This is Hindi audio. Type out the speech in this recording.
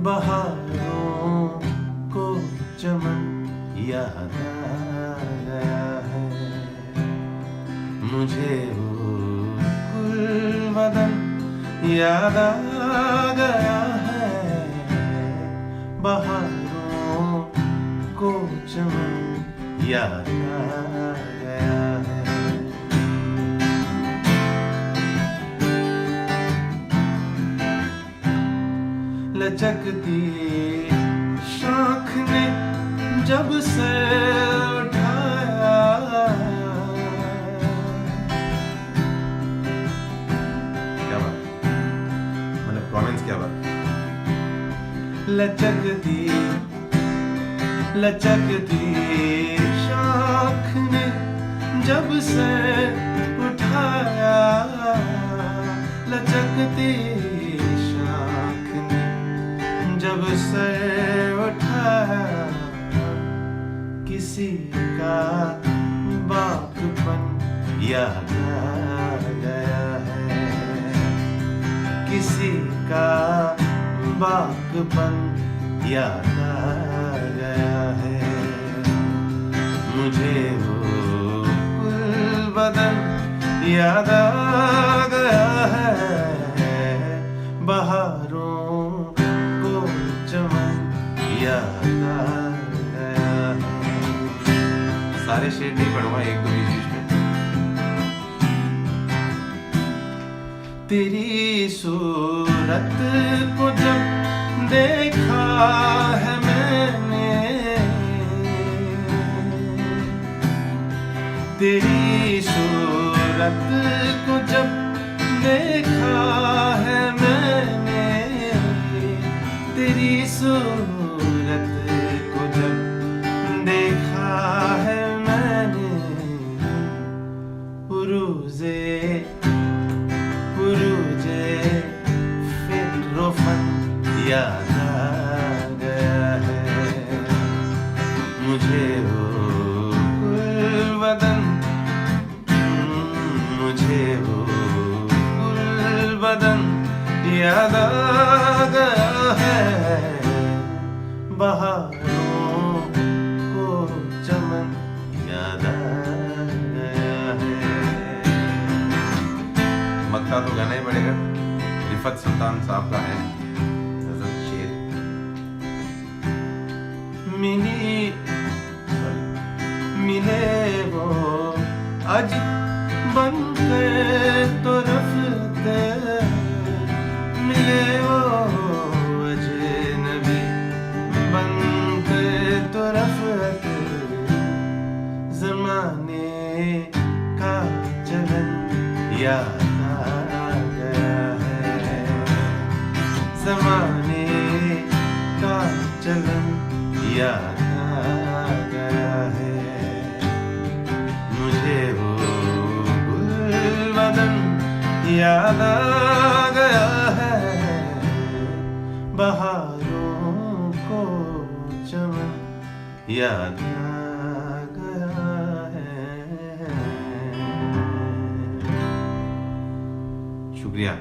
बहारों को चमन याद आ गया है मुझे वो गुलबदन याद आ गया है बहारों को चमन याद आ गया है लचकती शाख ने जब से उठाया क्या बात मतलब कमेंट्स क्या बात लचकती शाख ने जब से उठाया लचकती शाख ने जब से उठाया किसी का बाकपन याद आ गया है किसी का बाकपन याद आ गया है मुझे वो गुलबदन याद आ गया है बहारों को चमन याद आ गया है सारे शेर नहीं पढ़ूंगा एक दो बीच में तेरी सूरत को जब देखा है मैंने तेरी सूरत को जब देखा है मैंने तेरी सूरत को जब देखा है मैंने पुरुजे फिक्रोफन याद आ गया है मुझे वो गुलबदन मुझे वो गुलबदन याद आ गया है बहारों को चमन याद आ गया है मक्का तो गाना ही पड़ेगा रिफत सुल्तान साहब का है शेर मिले वो आज बन के तो रफ्ते मिले वो अजनबी बन के तो रफ्ते जमाने का चलन याद आ गया है जमाने का चलन याद आ गया है मुझे वो गुलबदन याद आ गया है बहारों को चमन याद आ गया है शुक्रिया।